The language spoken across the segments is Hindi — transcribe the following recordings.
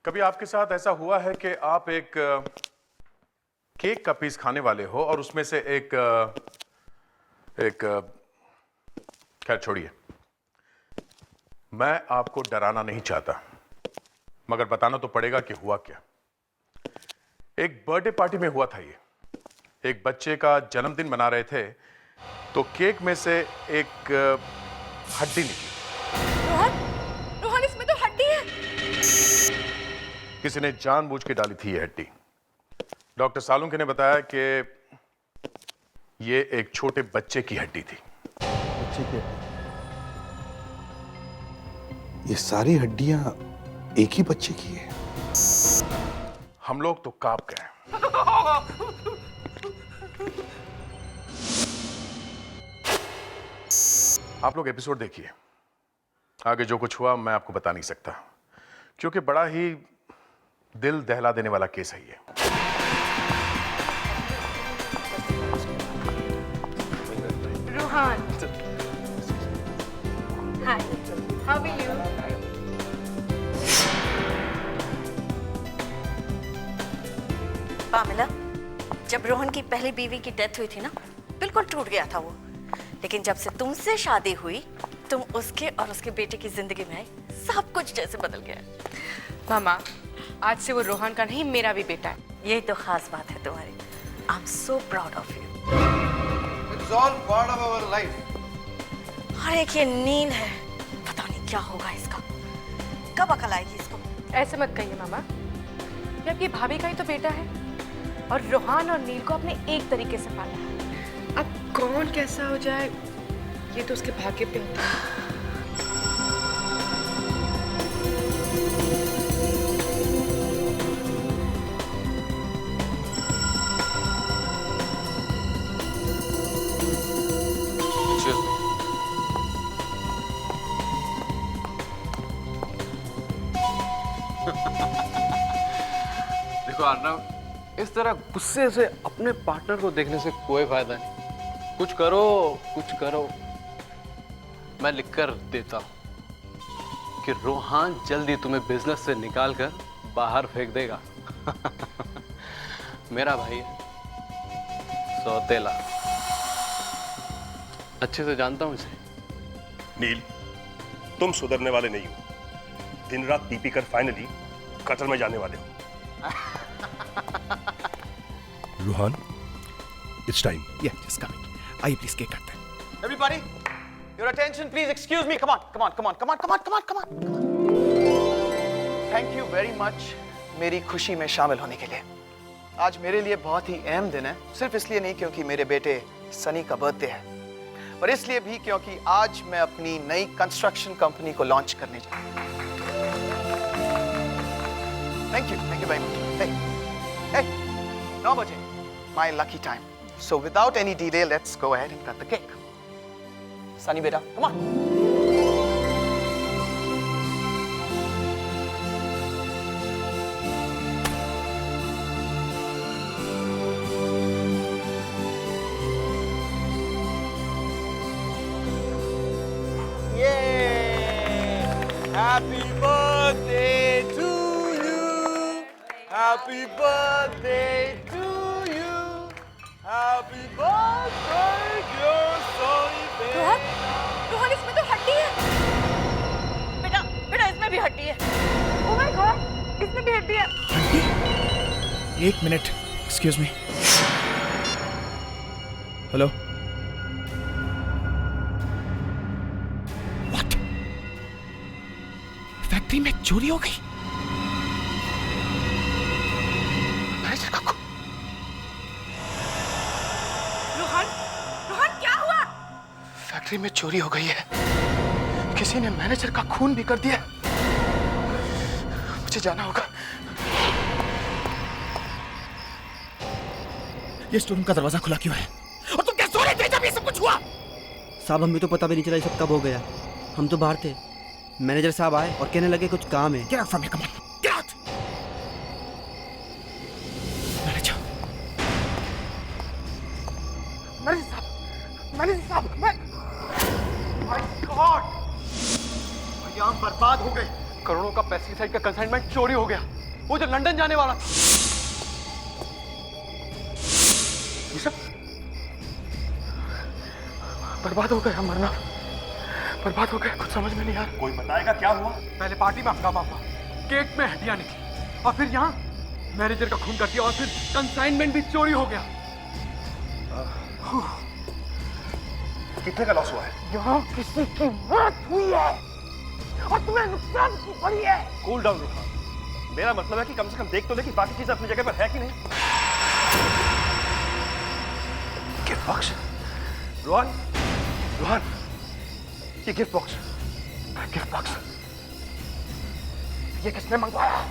कभी आपके साथ ऐसा हुआ है कि आप एक केक का पीस खाने वाले हो और उसमें से खैर छोड़िए, मैं आपको डराना नहीं चाहता, मगर बताना तो पड़ेगा कि हुआ क्या। एक बर्थडे पार्टी में हुआ था ये। एक बच्चे का जन्मदिन मना रहे थे तो केक में से एक हड्डी निकली। रोहन, इसमें तो हड्डी है। किसी ने जानबूझ के डाली थी ये हड्डी। डॉक्टर सालुंके ने बताया कि ये एक छोटे बच्चे की हड्डी थी। बच्चे की हड्डी? ये सारी हड्डियां एक ही बच्चे की है? हम लोग तो कांप गए। आप लोग एपिसोड देखिए, आगे जो कुछ हुआ मैं आपको बता नहीं सकता, क्योंकि बड़ा ही दिल दहला देने वाला केस है ये। रोहन, हाय, हाउ आर यू? पामेला, जब रोहन की पहली बीवी की डेथ हुई थी ना, बिल्कुल टूट गया था वो। लेकिन जब से तुमसे शादी हुई, तुम उसके और उसके बेटे की जिंदगी में आई, सब कुछ जैसे बदल गया। मामा, आज से वो रोहन का नहीं, मेरा भी बेटा है। यही तो खास बात है तुम्हारी। I am so proud of you. It's all part of our life. और एक ये नील है, पता नहीं क्या होगा इसका, कब अकल आएगी इसको। ऐसे मत कहिए मामा, ये आपकी भाभी का ही तो बेटा है और रोहन और नील को अपने एक तरीके से पाला है। अब कौन कैसा हो जाए ये तो उसके भाग्य पे होता है। देखो अर्नव, इस तरह गुस्से से अपने पार्टनर को देखने से कोई फायदा नहीं। कुछ करो। मैं लिखकर देता हूं कि रोहन जल्दी तुम्हें बिजनेस से निकालकर बाहर फेंक देगा। मेरा भाई है, सौतेला, अच्छे से जानता हूं इसे। नील, तुम सुधरने वाले नहीं हो। दिन रात पी कर फाइनली कतर में जाने वाले हो। Rohan, it's time. Yeah, just coming. आइए प्लीज केक काटते हैं। Everybody, your attention, please. Excuse me. Come on. Thank you very much मेरी खुशी में शामिल होने के लिए। आज मेरे लिए बहुत ही अहम दिन है, सिर्फ इसलिए नहीं क्योंकि मेरे बेटे सनी का बर्थडे है, पर इसलिए भी क्योंकि आज मैं अपनी नई कंस्ट्रक्शन कंपनी को लॉन्च करने जा रहा हूं। Thank you very much. Hey, 9 बजे, my lucky time. So without any delay, let's go ahead and cut the cake. Sunny beta, come on. Yay! Happy birthday to you. Happy birthday to you. Happy birthday, dear Sunny Rohan, इसमें तो हड्डी है। बेटा इसमें भी हड्डी है। ओह माय गॉड, इसमें भी हड्डी है। एक minute, excuse me. Hello, what? Factory में चोरी हो गई? मैनेजर का खून। रोहन, क्या हुआ? फैक्ट्री में चोरी हो गई है। किसी ने मैनेजर का खून भी कर दिया। मुझे जाना होगा। ये स्टोर का दरवाजा खुला क्यों है? और तुम क्या सो रहे थे जब ये सब कुछ हुआ? साहब, हमें तो पता भी नहीं चला ये सब कब हो गया। हम तो बाहर थे, मैनेजर साहब आए और कहने लगे कुछ काम है। Get out from here, come on. Get out. Manager manager साहब, मैं माय गॉड, मेरी आंख बर्बाद हो गई। करोड़ों का पेस्टिसाइड का कंसाइनमेंट चोरी हो गया, वो जो लंदन जाने वाला था। ये सब बर्बाद हो गया, मरना बर्बाद हो गया, कुछ समझ में नहीं आ रहा। कोई बताएगा क्या हुआ? पहले पार्टी में हंगामा हुआ, केक में हड्डियां निकली, और फिर यहाँ मैनेजर का खून कर दिया, और फिर कंसाइनमेंट भी चोरी हो गया। कितने का लॉस हुआ है? यहाँ किसी की मौत हुई है और तुम्हें नुकसान की पड़ी है। कूल डाउन रुहान, मेरा मतलब है कि कम से कम देख तो ले कि बाकी चीजें अपनी जगह पर है कि नहीं। गिफ्ट बॉक्स, रोहन, रोहन, ये गिफ्ट बॉक्स, गिफ्ट बॉक्स, ये किसने मंगवाया?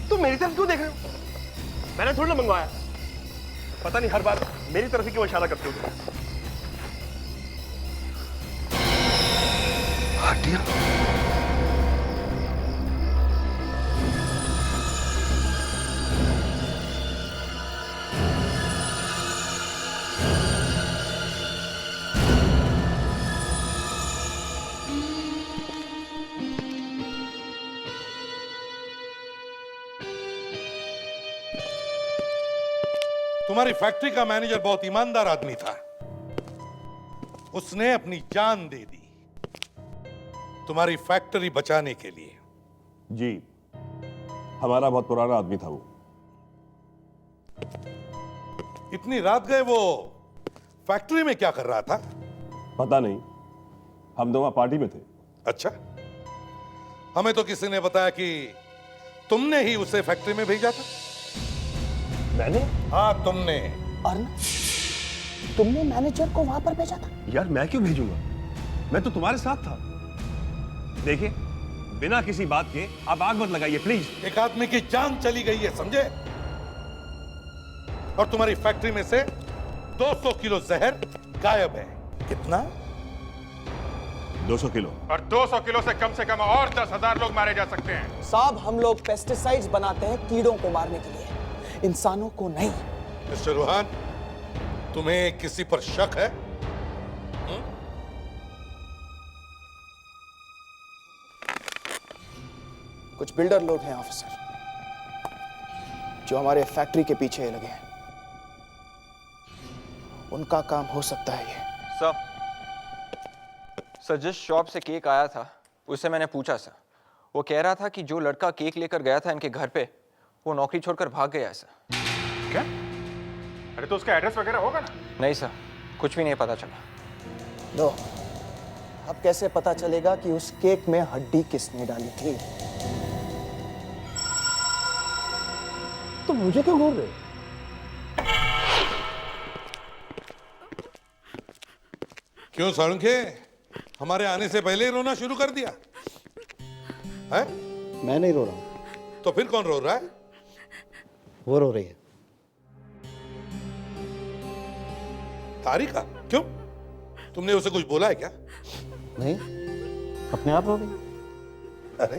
तुम मेरी तरफ क्यों देख रहे हो? मैंने थोड़ी ना मंगवाया। पता नहीं हर बार मेरी तरफ ही क्यों इशारा करते हो? हड्डियां? तुम्हारी फैक्ट्री का मैनेजर बहुत ईमानदार आदमी था। उसने अपनी जान दे दी तुम्हारी फैक्ट्री बचाने के लिए। जी, हमारा बहुत पुराना आदमी था वो। इतनी रात गए वो फैक्ट्री में क्या कर रहा था? पता नहीं, हम दोनों पार्टी में थे। अच्छा, हमें तो किसी ने बताया कि तुमने ही उसे फैक्ट्री में भेजा था। मैंने? हाँ, तुमने। तुमने मैनेजर को वहां पर भेजा था? यार मैं क्यों भेजूंगा, मैं तो तुम्हारे साथ था। देखिए, बिना किसी बात के आप आग मत लगाइए प्लीज। एक आदमी की जान चली गई है, समझे? और तुम्हारी फैक्ट्री में से 200 किलो जहर गायब है। कितना? 200 किलो। और 200 किलो से कम और 10,000 लोग मारे जा सकते हैं। साहब, हम लोग पेस्टिसाइड्स बनाते हैं कीड़ों को मारने के लिए, इंसानों को नहीं। मिस्टर रोहन, तुम्हें किसी पर शक है? कुछ बिल्डर लोग हैं ऑफिसर, जो हमारे फैक्ट्री के पीछे लगे हैं। उनका काम हो सकता है ये। सर जिस शॉप से केक आया था उससे मैंने पूछा सर, वो कह रहा था कि जो लड़का केक लेकर गया था इनके घर पे वो नौकरी छोड़कर भाग गया है सर। क्या? अरे तो उसका एड्रेस वगैरह होगा ना? नहीं सर, कुछ भी नहीं पता चला। नो, अब कैसे पता चलेगा कि उस केक में हड्डी किसने डाली थी? तो मुझे क्यों घूर रहे? क्यों साळुंखे, हमारे आने से पहले ही रोना शुरू कर दिया है? मैं नहीं रो रहा हूं। तो फिर कौन रो रहा है? वो रो रही है। तारिका? क्यों, तुमने उसे कुछ बोला है क्या? नहीं, अपने आप रो रही। अरे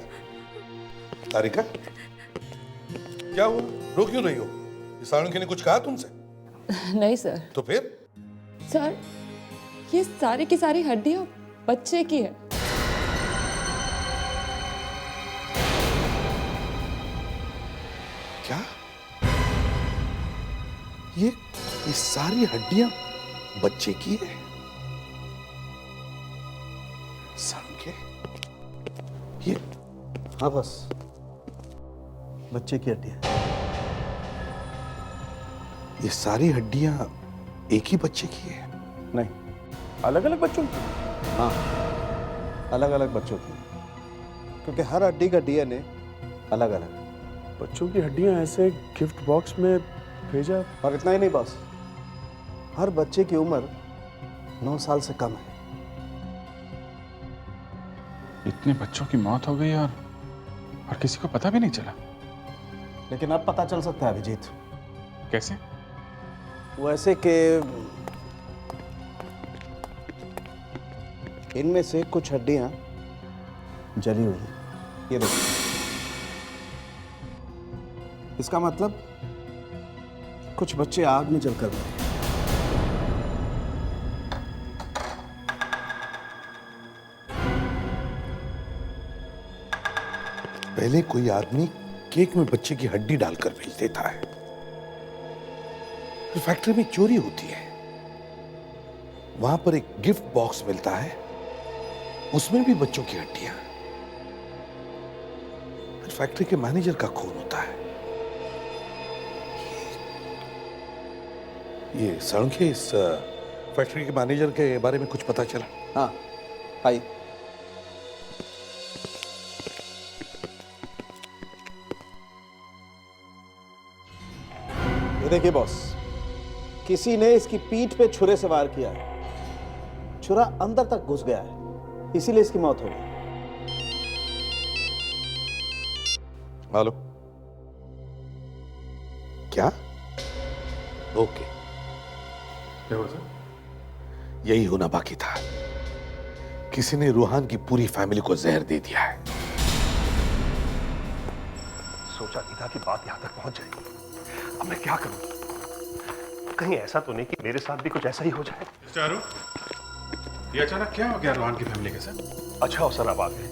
तारिका, क्या हुआ, रो क्यों रही हो? साळुंखे ने कुछ कहा तुमसे? नहीं सर। तो फिर? सर, ये सारी की सारी हड्डियां बच्चे की है। क्या? ये सारी हड्डियां बच्चे की है? साळुंखे, ये? हाँ बस, बच्चे की हड्डियां। ये सारी हड्डियां एक ही बच्चे की है? नहीं, अलग अलग बच्चों की। हाँ, अलग अलग बच्चों की, क्योंकि हर हड्डी का डीएनए अलग अलग। बच्चों की हड्डियां ऐसे गिफ्ट बॉक्स में भेजा? और इतना ही नहीं बॉस, हर बच्चे की उम्र 9 साल से कम है। इतने बच्चों की मौत हो गई और किसी को पता भी नहीं चला। लेकिन अब पता चल सकता है अभिजीत। कैसे? वो ऐसे कि इनमें से कुछ हड्डियां जली हुई हैं। ये देखो, इसका मतलब कुछ बच्चे आग में जलकर मरे। पहले कोई आदमी केक में बच्चे की हड्डी डालकर भेज देता है, फिर फैक्ट्री में चोरी होती है, वहां पर एक गिफ्ट बॉक्स मिलता है, उसमें भी बच्चों की हड्डियां, फिर फैक्ट्री के मैनेजर का खून होता है। ये साळुंखे, इस फैक्ट्री के मैनेजर के बारे में कुछ पता चला? हाँ, आइए। ये देखिए बॉस, किसी ने इसकी पीठ पे छुरे से वार किया है। छुरा अंदर तक घुस गया है, इसीलिए इसकी मौत हो गई। हेलो, क्या? ओके, क्या हुआ सर? यही होना बाकी था। किसी ने रूहान की पूरी फैमिली को जहर दे दिया है। सोचा नहीं था कि बात यहां तक पहुंच जाएगी। अब मैं क्या करूं? कहीं ऐसा तो नहीं कि मेरे साथ भी कुछ ऐसा ही हो जाए। चारू, ये अचानक क्या हो गया रोहान की फैमिली के साथ? अच्छा हो सर, अब आ गए।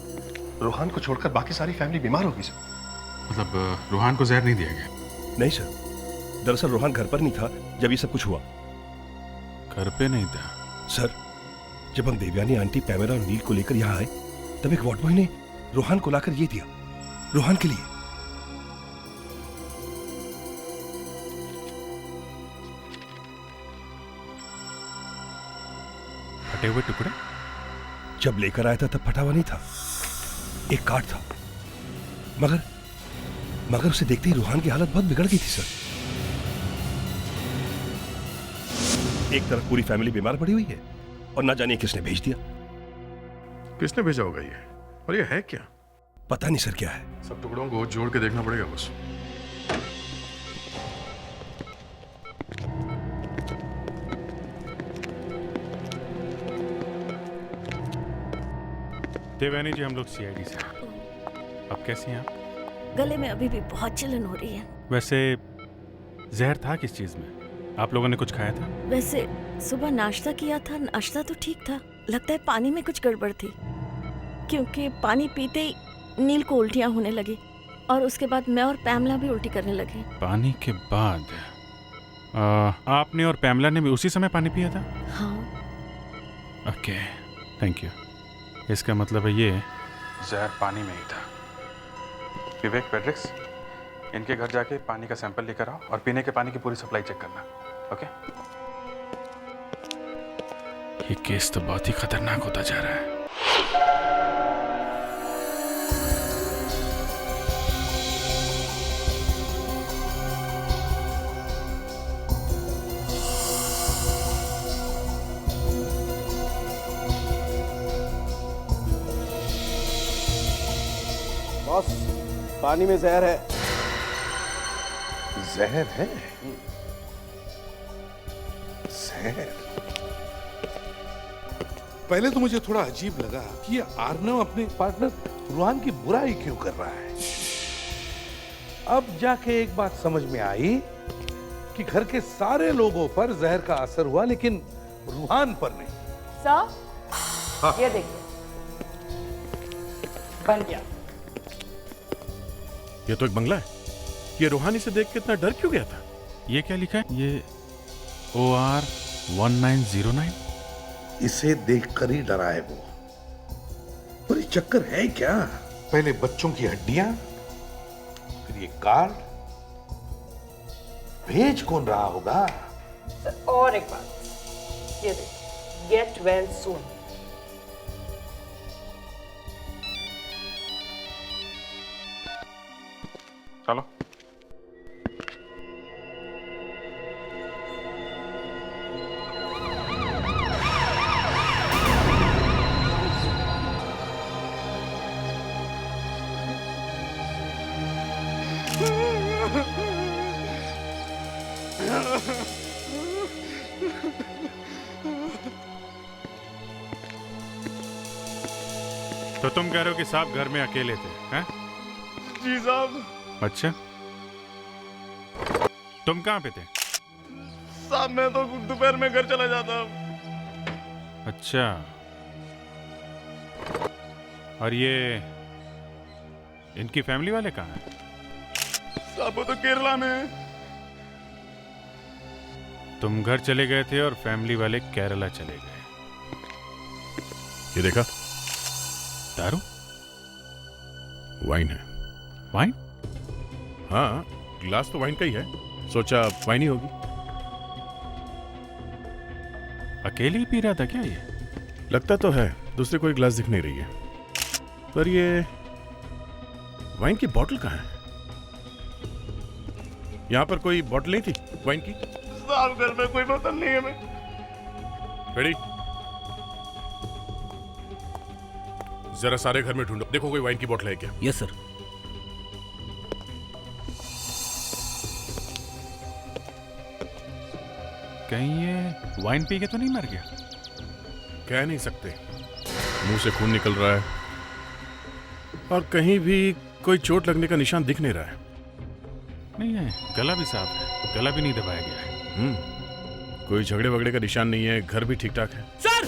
रूहान को छोड़कर बाकी सारी फैमिली बीमार होगी सर। मतलब रोहान को जहर नहीं दिया गया? नहीं सर, दरअसल रोहान घर पर नहीं था जब ये सब कुछ हुआ। घर पे नहीं था? सर, जब हम देवयानी आंटी, पैमेला और नील को लेकर यहाँ आए, तब एक वार्ड बॉय ने रोहान को लाकर ये दिया, रोहान के लिए। फटे हुए टुकड़े? जब लेकर आया था तब फटा हुआ नहीं था, एक कार्ड था, मगर उसे देखते ही रूहान की हालत बहुत बिगड़ गई थी सर। एक तरफ पूरी फैमिली बीमार पड़ी हुई है और ना जानिए किसने भेज दिया। किसने भेजा होगा ये? और ये है क्या? पता नहीं सर क्या है। सब टुकड़ों को जोड़ के देखना पड़ेगा बस। देवयानी जी, हम लोग सीआईडी से। अब कैसी हैं आप? गले में अभी भी बहुत जलन हो रही है। वैसे जहर था किस चीज में? आप लोगों ने कुछ खाया था? वैसे सुबह नाश्ता किया था, नाश्ता तो ठीक था, लगता है पानी में कुछ गड़बड़ थी, क्योंकि पानी पीते ही नील को उल्टियां होने लगी और उसके बाद मैं और पैमला भी उल्टी करने लगे। पानी के बाद आपने और पैमला ने भी उसी समय पानी पिया था? हाँ। Okay, thank you. इसका मतलब है ये जहर पानी में ही था। विवेक, पेड्रिक्स, इनके घर जाके पानी का सैंपल लेकर आओ और पीने के पानी की पूरी सप्लाई चेक करना। ओके? ये केस तो बहुत ही खतरनाक होता जा रहा है। बॉस, पानी में जहर है। जहर है? जहर? पहले तो मुझे थोड़ा अजीब लगा कि ये आर्नव अपने पार्टनर रूहान की बुराई क्यों कर रहा है। अब जाके एक बात समझ में आई कि घर के सारे लोगों पर जहर का असर हुआ, लेकिन रूहान पर नहीं। सर, ये देखिए, बन गया। ये तो एक बंगला है। ये रूहानी से देख के इतना डर क्यों गया था? ये क्या लिखा है? ये OR 1909? इसे देखकर ही डरा है वो। पर ये चक्कर है क्या? पहले बच्चों की हड्डियां, फिर ये कार्ड। भेज कौन रहा होगा? सर, और एक बात, ये देखिए, गेट वेल सून। चलो। तो तुम कह रहे हो कि साहब घर में अकेले थे, हैं? जी साहब। अच्छा, तुम कहाँ पे थे? साहब, मैं तो दोपहर में घर चला जाता। अच्छा, और ये इनकी फैमिली वाले कहाँ हैं? साहब वो तो केरला में है। तुम घर चले गए थे और फैमिली वाले केरला चले गए। ये देखा, दारू? वाइन है। वाइन? हाँ, ग्लास तो वाइन का ही है, सोचा वाइन ही होगी। अकेले ही पी रहा था क्या ये? लगता तो है, दूसरे कोई ग्लास दिख नहीं रही है। पर ये वाइन की बोतल कहाँ है? यहाँ पर कोई बोतल नहीं थी वाइन की? साहब घर में कोई बोतल नहीं है। मैं रेडी, जरा सारे घर में ढूंढो, देखो कोई वाइन की बोतल है क्या। Yes sir. कहीं ये वाइन पी के तो नहीं मर गया? कह नहीं सकते, मुंह से खून निकल रहा है और कहीं भी कोई चोट लगने का निशान दिख नहीं रहा है। नहीं है, गला भी साफ है, गला भी नहीं दबाया गया है। कोई झगड़े वगड़े का निशान नहीं है, घर भी ठीक ठाक है। सर!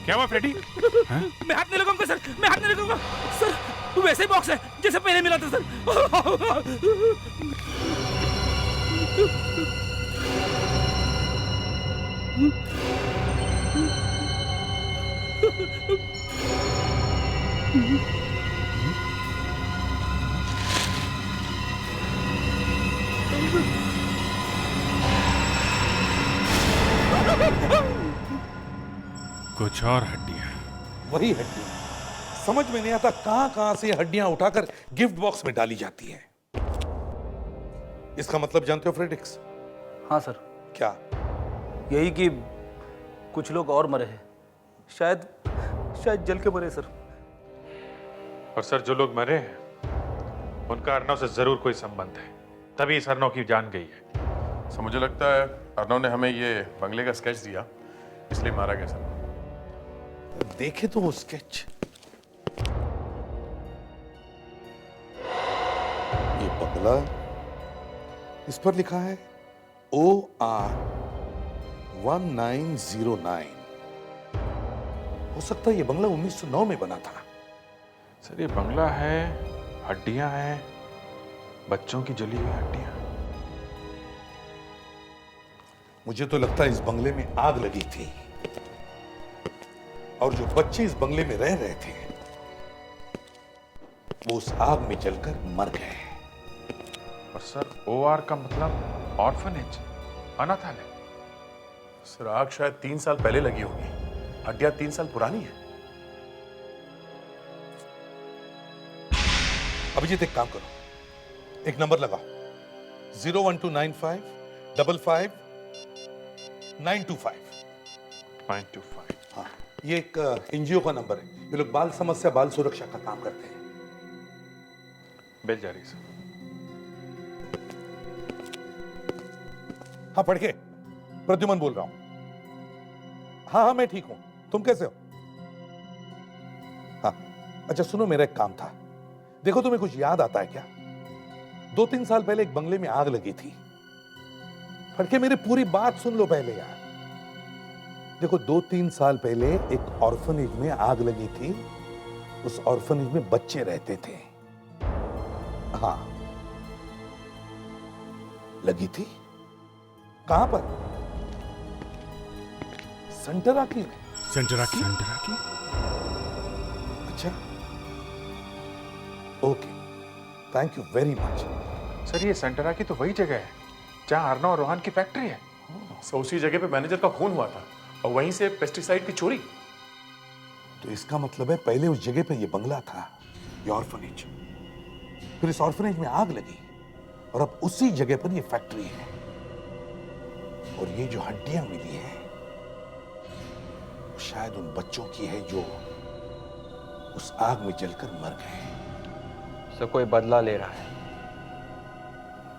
क्या हुआ फ्रेडी? हाँ? मैं हाथ नहीं लगाऊंगा सर, मैं हाथ नहीं लगाऊंगा सर। वैसे ही बॉक्स है जैसे पहले मिला था सर। कुछ और हड्डियां। वही हड्डियां, समझ में नहीं आता कहां कहां से हड्डियां उठाकर गिफ्ट बॉक्स में डाली जाती है। इसका मतलब जानते हो फ्रेडिक्स? हाँ सर। क्या? यही कि कुछ लोग और मरे हैं, शायद जल के मरे सर। और सर जो लोग मरे हैं उनका अर्नव से जरूर कोई संबंध है, तभी इस अर्नव की जान गई है। सर मुझे लगता है अर्नव ने हमें ये बंगले का स्केच दिया, इसलिए मारा गया सर। देखे तो वो स्केच, ये बंगला, इस पर लिखा है OR 1909। हो सकता है ये बंगला 1909 में बना था। सर ये बंगला है, हड्डियां हैं, बच्चों की जली हुई हड्डियां। मुझे तो लगता है इस बंगले में आग लगी थी और जो बच्चे इस बंगले में रह रहे थे वो उस आग में जलकर मर गए। और सर OR का मतलब ऑर्फनेज, अनाथालय। सर आग शायद 3 साल पहले लगी होगी, हड्डियां 3 साल पुरानी है। अभिजीत एक काम करो, एक नंबर लगाओ 01295 55 925। 925। हाँ, ये एक NGO का नंबर है। ये लोग बाल समस्या बाल सुरक्षा का काम करते हैं। बिल जारी सर। हाँ पढ़ के। प्रद्युमन बोल रहा हूं। हाँ मैं ठीक हूं, तुम कैसे हो? हाँ अच्छा सुनो, मेरा एक काम था। देखो तुम्हें कुछ याद आता है क्या? 2-3 साल पहले एक बंगले में आग लगी थी। फड़के मेरी पूरी बात सुन लो पहले यार। देखो 2-3 साल पहले एक ऑर्फनेज में आग लगी थी। उस ऑर्फनेज में बच्चे रहते थे। हाँ लगी थी। कहां पर? सेंटराकी में। सेंटराकी? सेंटराकी? अच्छा okay, thank you very much. Sir ये सेंटराकी तो वही जगह है जहां अर्नव और रोहन की फैक्ट्री है। सो उसी जगह पे मैनेजर का खून हुआ था और वहीं से पेस्टिसाइड की चोरी। तो इसका मतलब है पहले उस जगह पे ये बंगला था, ये ऑर्फनेज। फिर इस ऑर्फनेज में आग लगी और अब उसी जगह पर ये फैक्ट्री है। और ये जो हड्डियां मिली हैं शायद उन बच्चों की है जो उस आग में जलकर मर गए। सर कोई बदला ले रहा है।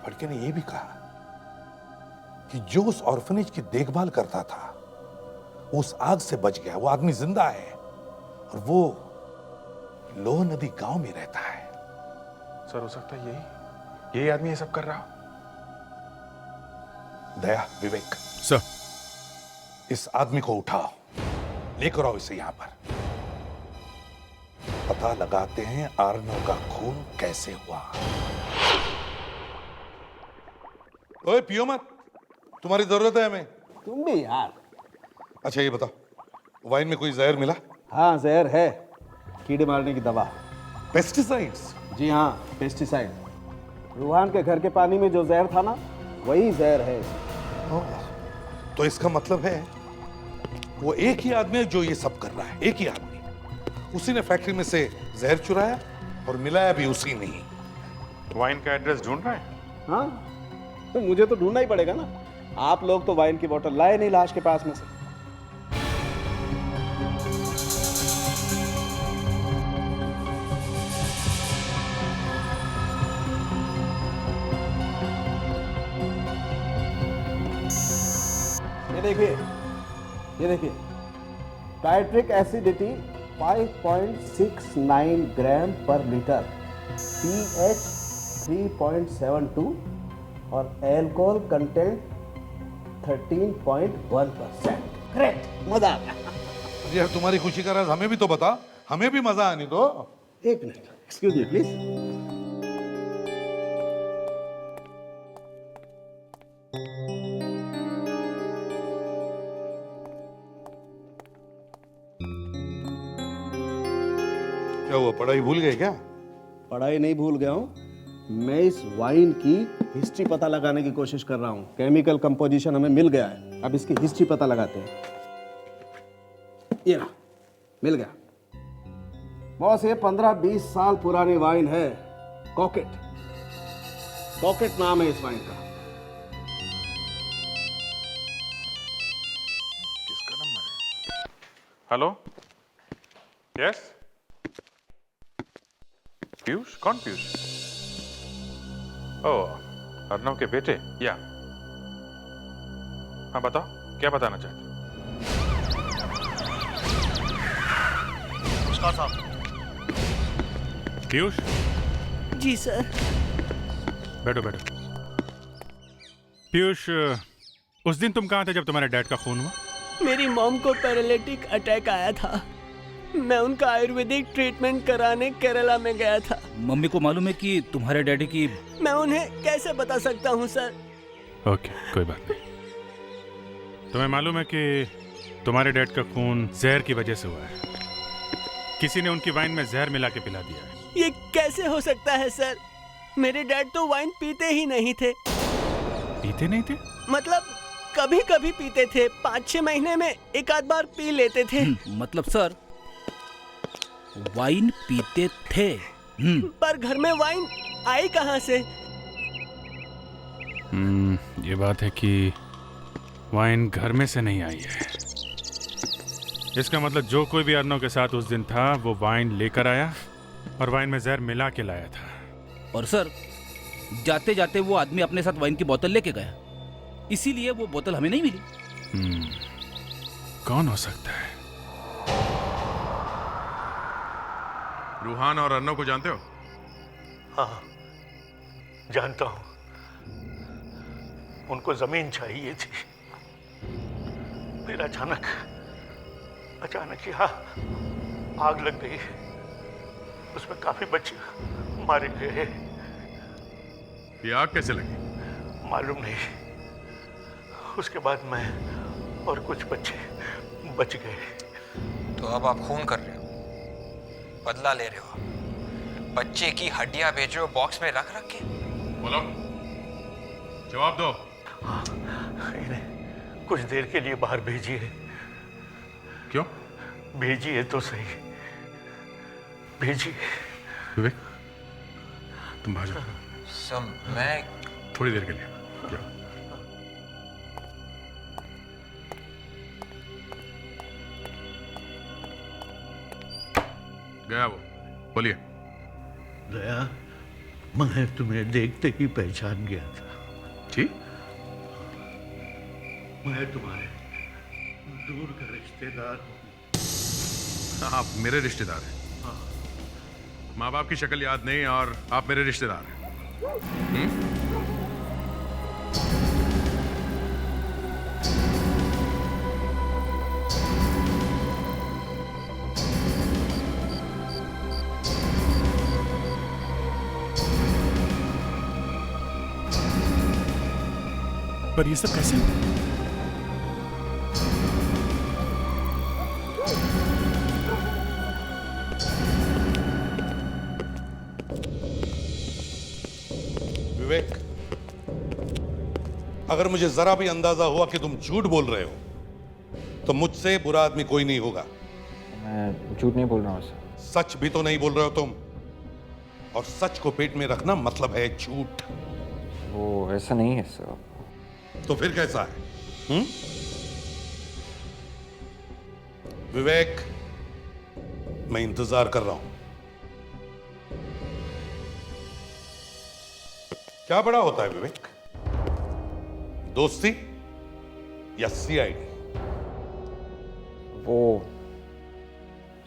फड़के ने यह भी कहा कि जो उस ऑर्फनेज की देखभाल करता था वो उस आग से बच गया। वो आदमी जिंदा है और वो लोह नदी गांव में रहता है। सर हो सकता है यही आदमी ये सब कर रहा हो। दया, विवेक सर, इस आदमी को उठाओ, लेकर आओ इसे यहां पर। पता लगाते हैं आर्नव का खून कैसे हुआ। ओए पियो मत, तुम्हारी जरूरत है हमें। तुम भी यार। अच्छा ये बताओ, वाइन में कोई जहर मिला? हाँ जहर है, कीड़े मारने की दवा। पेस्टिसाइड्स? जी हाँ, पेस्टिसाइड। रूहान के घर के पानी में जो जहर था ना, वही जहर है। तो इसका मतलब है वो एक ही आदमी है जो ये सब कर रहा है, एक ही आदमी। उसी ने फैक्ट्री में से जहर चुराया और मिलाया भी उसी ने ही। वाइन का एड्रेस ढूंढ रहा है? हाँ, तो मुझे तो ढूंढना ही पड़ेगा ना। आप लोग तो वाइन की बोतल लाए नहीं लाश के पास में से। ये देखिए, नाइट्रिक एसिडिटी 5.69 ग्राम पर लीटर, pH 3.72 और अल्कोहल कंटेंट 13.1%। ग्रेट, मजा आ गया। यार तुम्हारी खुशी का राज हमें भी तो बता, हमें भी मजा आने दो। एक मिनट, एक्सक्यूज मी प्लीज। क्या हुआ, पढ़ाई भूल गए क्या? पढ़ाई नहीं भूल गया हूँ, मैं इस वाइन की हिस्ट्री पता लगाने की कोशिश कर रहा हूँ। केमिकल कंपोजिशन हमें मिल गया है, अब इसकी हिस्ट्री पता लगाते हैं। ये ना, मिल गया बॉस। ये 15-20 साल पुरानी वाइन है, कॉकेट। कॉकेट नाम है इस वाइन का। किसका नंबर है? Hello, yes Piyush? कौन पीयूष? ओह, अर्नव के बेटे? या हाँ बताओ, क्या बताना चाहते हो? नमस्कार साहब। पीयूष, जी सर। बैठो बैठो। पीयूष, उस दिन तुम कहाँ थे जब तुम्हारे डैड का खून हुआ? मेरी मॉम को पैरालिटिक अटैक आया था, मैं उनका आयुर्वेदिक ट्रीटमेंट कराने केरला में गया था। मम्मी को मालूम है कि तुम्हारे डैडी की? मैं उन्हें कैसे बता सकता हूँ सर? ओके, कोई बात नहीं। तुम्हें मालूम है कि तुम्हारे डैड का खून जहर की वजह से हुआ है। किसी ने उनकी वाइन में जहर मिला के पिला दिया है। ये कैसे हो सकता है सर? मेरे डैड तो वाइन पीते ही नहीं थे। पीते नहीं थे? मतलब कभी कभी पीते थे, 5-6 महीने में एक आध बार पी लेते थे। मतलब सर वाइन पीते थे? पर घर में वाइन आई कहाँ से? ये बात है कि वाइन घर में से नहीं आई है। इसका मतलब जो कोई भी अर्नव के साथ उस दिन था वो वाइन लेकर आया और वाइन में जहर मिला के लाया था। और सर जाते जाते वो आदमी अपने साथ वाइन की बोतल लेके गया, इसीलिए वो बोतल हमें नहीं मिली। कौन हो सकता है? रूहान और अर्नव को जानते हो? हाँ, जानता हूं। उनको जमीन चाहिए थी, फिर अचानक यहाँ आग लग गई, उसमें काफी बच्चे मारे गए। ये आग कैसे लगी? मालूम नहीं। उसके बाद मैं और कुछ बच्चे बच गए। तो अब आप खून कर रहे हो, बदला ले रहे हो, बच्चे की हड्डियां बेच रहे हो बॉक्स में रख रख के? बोलो, जवाब दो। इन्हें कुछ देर के लिए बाहर भेजिए। क्यों? भेजिए तो सही, भेजिए। विवेक, तुम बाहर जाओ। मैं थोड़ी देर के लिए जाओ। गया वो, बोलिए। दया, मैं तुम्हें देखते ही पहचान गया था। जी? मैं तुम्हारे दूर का रिश्तेदार हूँ। आप मेरे रिश्तेदार हैं? माँ बाप की शक्ल याद नहीं और आप मेरे रिश्तेदार हैं? पर ये सब कैसे? विवेक, अगर मुझे जरा भी अंदाजा हुआ कि तुम झूठ बोल रहे हो तो मुझसे बुरा आदमी कोई नहीं होगा। मैं झूठ नहीं बोल रहा हूँ सर। सच भी तो नहीं बोल रहे हो तुम, और सच को पेट में रखना मतलब है झूठ। वो ऐसा नहीं है सर। तो फिर कैसा है? विवेक, मैं इंतजार कर रहा हूं। क्या बड़ा होता है विवेक, दोस्ती या सीआईडी? वो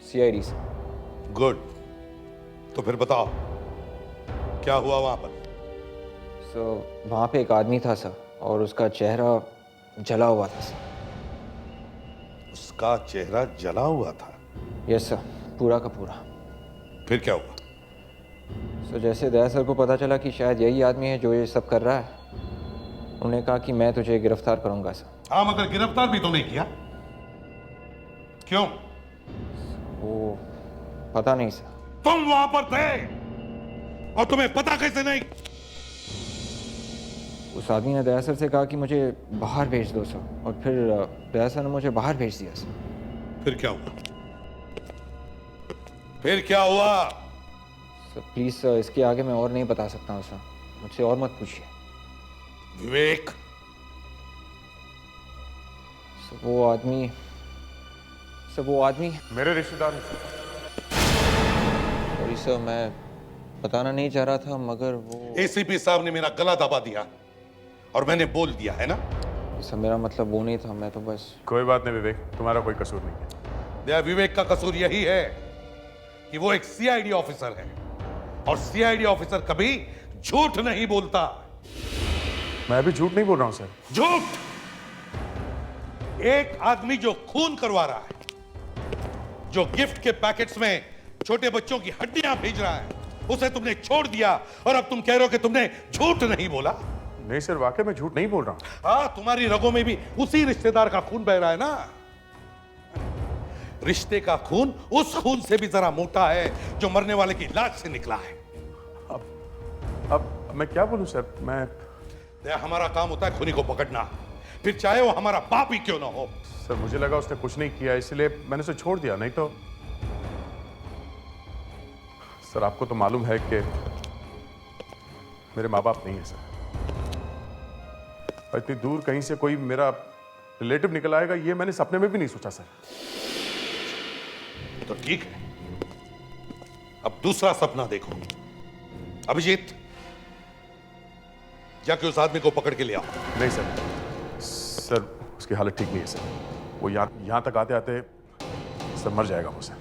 सीआईडी से। गुड, तो फिर बताओ क्या हुआ वहां पर? सर वहाँ पे एक आदमी था सर, और उसका चेहरा जला हुआ था सर। उसका चेहरा जला हुआ था? यस सर, पूरा का पूरा। फिर क्या हुआ? सर जैसे दया सर को पता चला कि शायद यही आदमी है जो ये सब कर रहा है, उन्होंने कहा कि मैं तुझे गिरफ्तार करूंगा सर। हाँ, मगर गिरफ्तार भी तो नहीं किया, क्यों? वो पता नहीं सर। तुम वहां पर थे और तुम्हें पता कैसे नहीं? उस आदमी ने दया सर से कहा कि मुझे बाहर भेज दो सर, और फिर दया सर ने मुझे बाहर भेज दिया सर। फिर क्या हुआ? फिर क्या हुआ? सर प्लीज सर, इसके आगे मैं और नहीं बता सकता हूँ सर, मुझसे और मत पूछिए। विवेक, सर वो आदमी मेरे रिश्तेदार हैं। सॉरी सर, मैं बताना नहीं चाह रहा था, मगर वो एसीपी साहब ने मेरा गला दबा दिया और मैंने बोल दिया है ना। सर मेरा मतलब वो नहीं था, मैं तो बस। कोई बात नहीं विवेक, तुम्हारा कोई कसूर नहीं है। दया, विवेक का कसूर यही है कि वो एक सीआईडी ऑफिसर है, और सीआईडी ऑफिसर कभी झूठ नहीं बोलता। मैं भी झूठ नहीं बोल रहा हूं सर। झूठ! एक आदमी जो खून करवा रहा है, जो गिफ्ट के पैकेट्स में छोटे बच्चों की हड्डियां भेज रहा है, उसे तुमने छोड़ दिया, और अब तुम कह रहे हो कि तुमने झूठ नहीं बोला। नहीं सर, वाकई में झूठ नहीं बोल रहा हूं। हाँ, तुम्हारी रगों में भी उसी रिश्तेदार का खून बह रहा है ना। रिश्ते का खून उस खून से भी जरा मोटा है जो मरने वाले की लाश से निकला है। अब मैं क्या बोलूं सर? मैं हमारा काम होता है खूनी को पकड़ना, फिर चाहे वो हमारा बाप ही क्यों ना हो। सर मुझे लगा उसने कुछ नहीं किया, इसलिए मैंने उसे छोड़ दिया, नहीं तो। सर आपको तो मालूम है कि मेरे माँ बाप नहीं है सर, और इतनी दूर कहीं से कोई मेरा रिलेटिव निकल आएगा ये मैंने सपने में भी नहीं सोचा सर। तो ठीक है, अब दूसरा सपना देखो। अभिजीत, जाके उस आदमी को पकड़ के ले आओ। नहीं सर, उसकी हालत ठीक नहीं है सर, वो यहां तक आते आते सर मर जाएगा वो सर।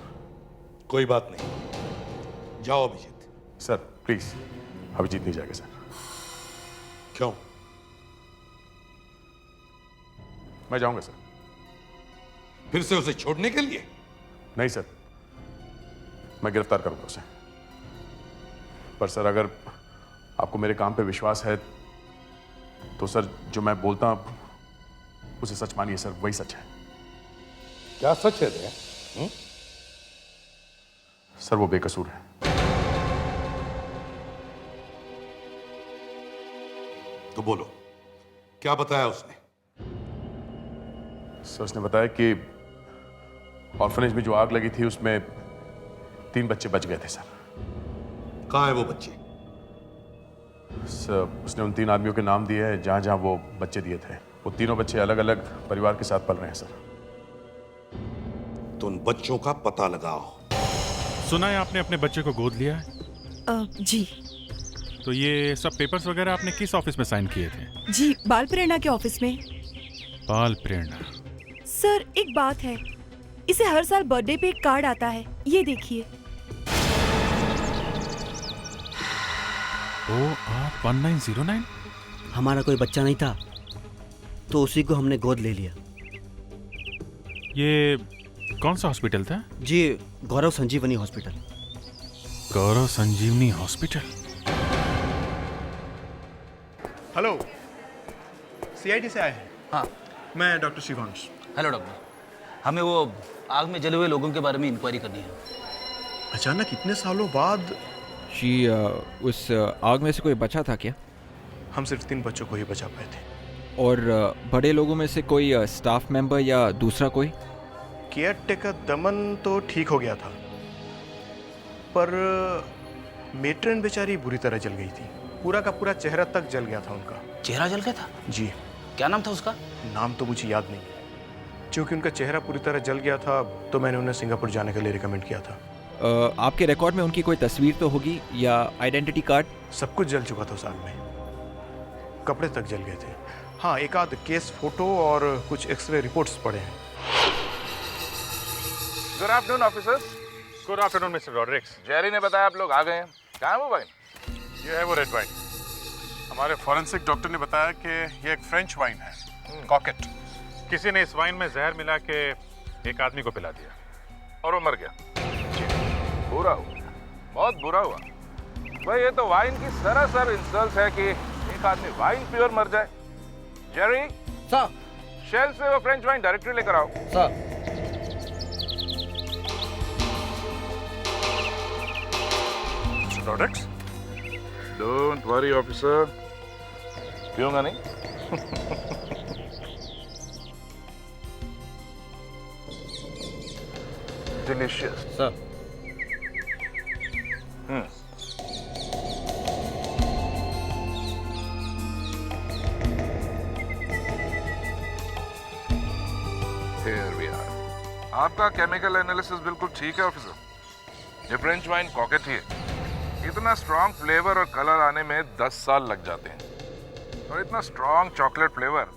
कोई बात नहीं, जाओ अभिजीत। सर प्लीज, अभिजीत नहीं जाएगा सर। क्यों? मैं जाऊंगा सर। फिर से उसे छोड़ने के लिए? नहीं सर, मैं गिरफ्तार करूंगा उसे। पर सर अगर आपको मेरे काम पे विश्वास है तो सर जो मैं बोलता हूं उसे सच मानिए सर, वही सच है। क्या सच है दया? सर वो बेकसूर है। तो बोलो, क्या बताया उसने? सर उसने बताया कि ऑर्फनेज में जो आग लगी थी उसमें 3 बच्चे बच गए थे सर। कहाँ है वो बच्चे? सर उसने उन 3 आदमियों के नाम दिए हैं जहां जहां वो बच्चे दिए थे। वो तीनों बच्चे अलग अलग परिवार के साथ पल रहे हैं सर। तो उन बच्चों का पता लगाओ। सुना है आपने अपने बच्चे को गोद लिया है? जी। तो ये सब पेपर्स वगैरह आपने किस ऑफिस में साइन किए थे? जी, बाल प्रेरणा के ऑफिस में। बाल प्रेरणा। सर एक बात है, इसे हर साल बर्थडे पे एक कार्ड आता है, ये देखिए। OR1909। हमारा कोई बच्चा नहीं था तो उसी को हमने गोद ले लिया। ये कौन सा हॉस्पिटल था? जी, गौरव संजीवनी हॉस्पिटल। गौरव संजीवनी हॉस्पिटल। हेलो सीआईडी से आए हैं। हाँ, मैं डॉक्टर शिवांश। Hello doctor. हमें वो आग में जले हुए लोगों के बारे में इंक्वायरी करनी है। अचानक इतने सालों बाद उस आग में से कोई बचा था क्या? हम सिर्फ 3 बच्चों को ही बचा पाए थे। और बड़े लोगों में से कोई स्टाफ मेंबर या दूसरा कोई? केयर टेकर दमन तो ठीक हो गया था, पर मेट्रन बेचारी बुरी तरह जल गई थी। पूरा का पूरा चेहरा तक जल गया था उनका। चेहरा जल गया था? जी। क्या नाम था उसका? नाम तो मुझे याद नहीं, क्योंकि उनका चेहरा पूरी तरह जल गया था तो मैंने उन्हें सिंगापुर जाने के लिए रिकमेंड किया था। आपके रिकॉर्ड में उनकी कोई तस्वीर तो होगी या आइडेंटिटी कार्ड? सब कुछ जल चुका था उस आग में, कपड़े तक जल गए थे। हाँ, एक आध केस फोटो और कुछ एक्सरे रिपोर्ट्स पड़े हैं। Good afternoon officers. Good afternoon mister Rodrigues. Jerry ने बताया आप लोग आ गए हैं। कहाँ है वो वाइन? ये है वो रेड वाइन। हमारे फॉरेंसिक डॉक्टर ने बताया कि ये एक फ्रेंच वाइन है, कॉकेट। किसी ने इस वाइन में जहर मिला के एक आदमी को पिला दिया और वो मर गया। बुरा हुआ, बहुत बुरा हुआ भाई। ये तो वाइन की सरासर इंसल्ट है कि एक आदमी वाइन प्योर मर जाए। जेरी सर, शेल्फ से वो फ्रेंच वाइन डायरेक्टली लेकर आओ। Sir. Products? Don't worry officer, पीऊंगा नहीं। Delicious sir. Here we are. आपका केमिकल एनालिसिस बिल्कुल ठीक है ऑफिसर। ये फ्रेंच वाइन कॉकेट ही है। इतना स्ट्रॉन्ग फ्लेवर और कलर आने में 10 साल लग जाते हैं, और इतना स्ट्रॉन्ग चॉकलेट फ्लेवर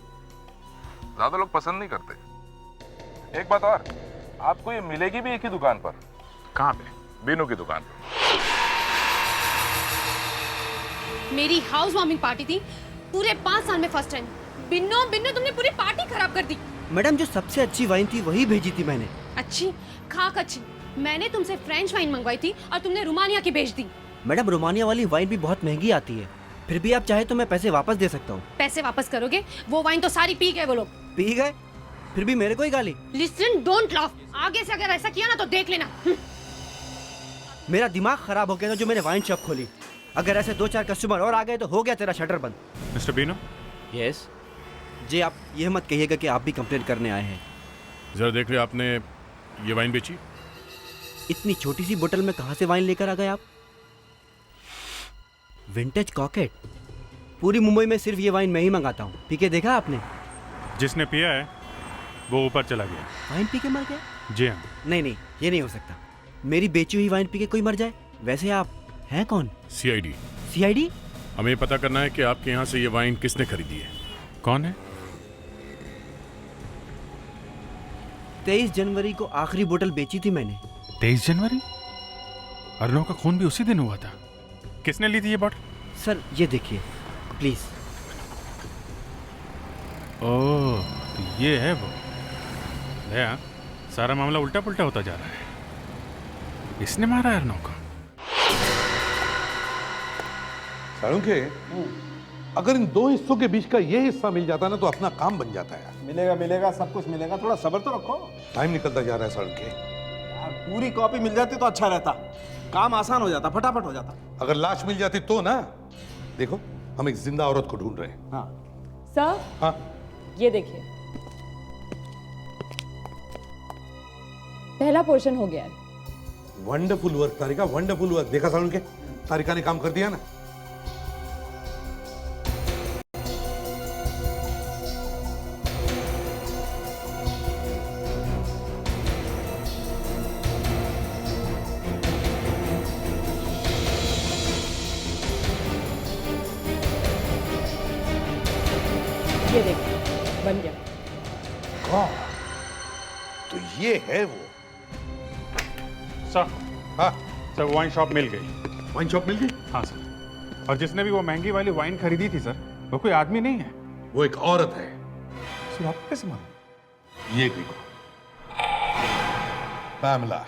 ज्यादा लोग पसंद नहीं करते। एक बात और, आपको ये मिलेगी भी एक ही दुकान पर। कहाँ पे? बीनू की दुकान पर। मेरी हाउस वार्मिंग पार्टी थी, पूरे 5 साल में फर्स्ट टाइम। बिन्नो बिन्नो, तुमने पूरी पार्टी खराब कर दी। मैडम, जो सबसे अच्छी वाइन थी वही भेजी थी मैंने। अच्छी खाक अच्छी। मैंने तुमसे फ्रेंच वाइन मंगवाई थी और तुमने रोमानिया की भेज दी। मैडम, रोमानिया वाली वाइन भी बहुत महंगी आती है। फिर भी आप चाहे तो मैं पैसे वापस दे सकता हूँ। पैसे वापस करोगे? वो वाइन तो सारी पी गए वो लोग। पी गए? फिर भी मेरे को ही गाली। Listen, don't laugh. आगे से अगर ऐसा किया ना तो देख लेना। मेरा दिमाग खराब हो गया था जो मैंने वाइन शॉप खोली। अगर ऐसे 2-4 कस्टमर और आ गए तो हो गया तेरा शटर बंद। मिस्टर बीनो। यस जी। आप ये मत कहिएगा कि आप भी कंप्लेंट करने आए हैं। जरा देख लिया, आपने ये वाइन बेची? इतनी छोटी सी बोतल में कहाँ से वाइन लेकर आ गए आप? विंटेज कॉकेट। पूरी मुंबई में सिर्फ ये वाइन मैं ही मंगाता हूँ। पी के देखा आपने? जिसने पिया है वो ऊपर चला गया। वाइन पी के मर गया? जी हाँ। नहीं, ये नहीं हो सकता। मेरी बेची हुई वाइन पी के कोई मर जाए? वैसे आप हैं कौन? सीआईडी। सीआईडी? हमें पता करना है कि आपके यहाँ से ये वाइन किसने खरीदी है। कौन है? 23 जनवरी को आखिरी बोतल बेची थी मैंने। 23 जनवरी? अर्नव का खून भी उसी दिन हुआ था। किसने ली थी ये बॉटल? सर ये देखिए प्लीज। ओह, तो ये है वो। भैया, सारा मामला उल्टा पुल्टा होता जा रहा है। इसने मारा अर्नव को। साळुंखे, अगर इन 2 हिस्सों के बीच का ये हिस्सा मिल जाता ना तो अपना काम बन जाता है। मिलेगा, सब कुछ मिलेगा। थोड़ा सब्र तो रखो। टाइम निकलता जा रहा है साळुंखे। यार, पूरी कॉपी मिल जाती तो अच्छा रहता, काम आसान हो जाता, फटाफट हो जाता। अगर लाश मिल जाती तो ना। देखो, हम एक जिंदा औरत को ढूंढ रहे हैं। हाँ सर। हाँ, ये देखिए, पहला पोर्शन हो गया है। वंडरफुल वर्क तारिका, वंडरफुल वर्क। देखा साळुंखे, तारिका ने काम कर दिया ना। ये देखिए, बन गया। तो ये है वो। सर। हाँ सर, वाइन शॉप मिल गई। वाइन शॉप मिल गई? हाँ सर। और जिसने भी वो महंगी वाली वाइन खरीदी थी सर, वो कोई आदमी नहीं है, वो एक औरत है। सर आपको कैसे मालूम? ये देखो, पैमला।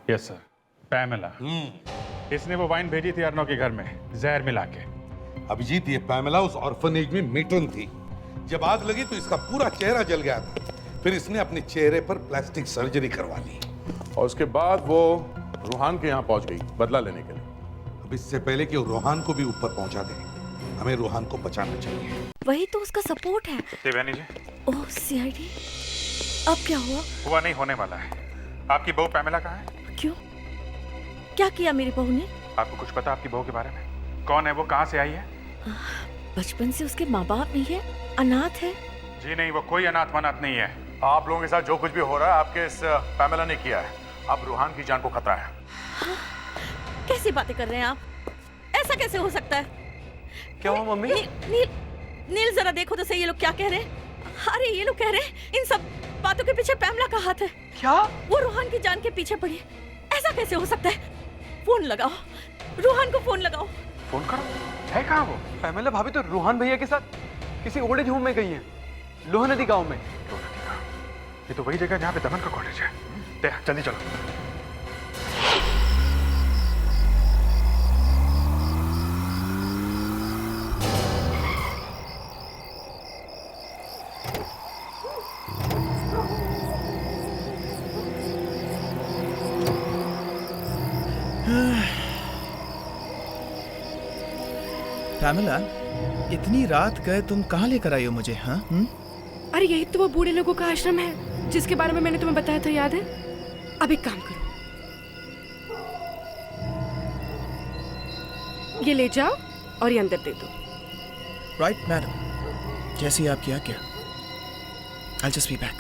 Yes sir, Pamela. इसने वो वाइन भेजी थी अर्नव के घर में जहर मिला के। अभिजीत, ये पैमेला उस ऑर्फनेज में मेट्रन थी जब आग लगी तो इसका पूरा चेहरा जल गया था। फिर इसने अपने चेहरे पर प्लास्टिक सर्जरी करवा ली और उसके बाद वो रूहान के यहाँ पहुंच गई बदला लेने के लिए। अब इससे पहले कि वो रूहान को भी ऊपर पहुंचा दे, हमें रूहान को बचाना चाहिए। वही तो उसका सपोर्ट है। देवयानी जी, ओह सीआईडी, अब क्या हुआ? हुआ नहीं, होने वाला है। आपकी बहू पैमेला कहाँ है? क्यों, क्या किया मेरी बहू ने? आपको कुछ पता आपकी बहू के बारे में? कौन है वो, कहाँ से आई है? बचपन से उसके माँ बाप नहीं है, अनाथ है। जी नहीं, वो कोई अनाथ वनाथ नहीं है। आप लोगों के साथ जो कुछ भी हो रहा है आपके इस पैमेला ने किया है। अब रूहान की जान को खतरा है। कैसी बातें कर रहे हैं आप? ऐसा कैसे हो सकता है? क्या हुआ मम्मी? नील जरा देखो तो सही, ये लोग क्या कह रहे हैं। अरे ये लोग कह रहे हैं इन सब बातों के पीछे पैमला का हाथ है। क्या? वो रूहान की जान के पीछे पड़ी है। ऐसा कैसे हो सकता है? फोन लगाओ, रूहान को फोन लगाओ। फोन करो। है कहाँ वो? पैमेला भाभी तो रूहान भैया के साथ किसी ओल्ड एज होम में गई है, लोहा नदी गांव में। ये तो वही जगह जहाँ पे दमन का कॉलेज है। जल्दी चलो। पैमेला, इतनी रात गए तुम कहाँ लेकर आई हो मुझे? हाँ? अरे यही तो वो बूढ़े लोगों का आश्रम है जिसके बारे में मैंने तुम्हें बताया था, याद है? अब एक काम करो, ये ले जाओ और ये अंदर दे दो। राइट मैडम, जैसी आपकी आज्ञा। I'll just be back.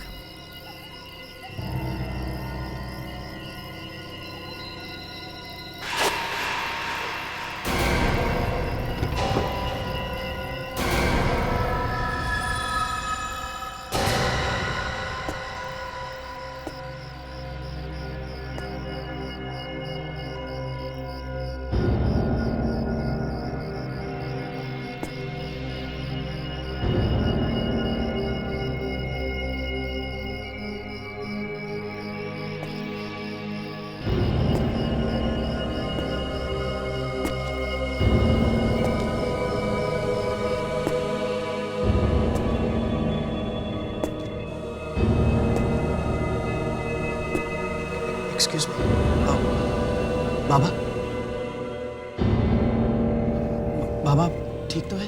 Excuse me, बाबा, बाबा ठीक तो है?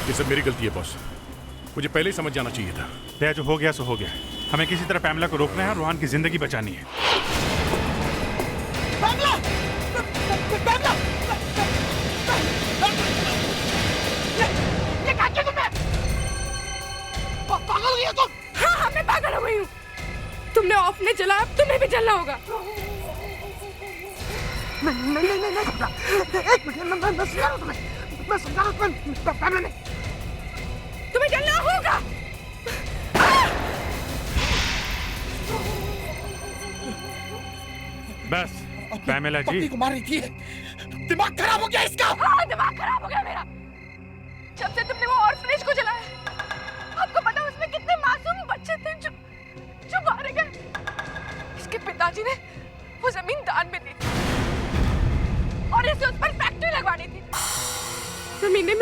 ये सब मेरी गलती है बॉस, मुझे पहले ही समझ जाना चाहिए था। दया, जो हो गया सो हो गया। हमें किसी तरह पैमला को रोकना है और रूहान की जिंदगी बचानी है। पैमला! पैमला! ये क्या किया तुमने? पागल हो गई हो तुम? हाँ, मैं पागल हो गई हूँ। तुमने ऑफ ने जला, अब तुम्हें भी जलना होगा। नहीं, एक मिनट, मैं समझा रहा हूँ तुम्हें। मैं समझा रहा हूँ पैमला नहीं। तुम्हें जलना होगा। बस पैमेला जी, को मार रही थी। दिमाग खराब हो गया इसका। हाँ, दिमाग खराब हो गया मेरा। जब से तुमने वो ऑर्फनेज को जलाया, आपको पता है उसमें कितने मासूम बच्चे थे जो मारे गए। इसके पिताजी ने वो जमीन दान में दी थी और इसे उस पर फैक्ट्री लगवानी थी। जमीनें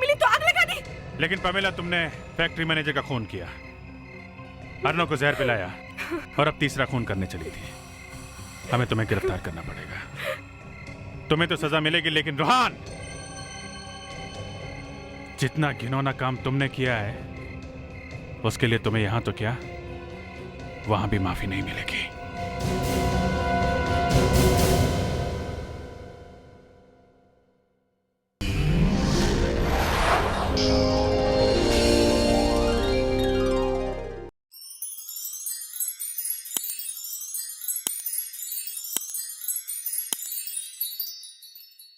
मिली तो आग लगा दी। लेकिन पैमेला, तुमने फैक्ट्री मैनेजर का खून किया, अर्नव को जहर पिलाया और अब तीसरा खून करने चली थी। हमें तुम्हें गिरफ्तार करना पड़ेगा। तुम्हें तो सजा मिलेगी, लेकिन रूहान, जितना घिनौना काम तुमने किया है उसके लिए तुम्हें यहां तो क्या, वहां भी माफी नहीं मिलेगी।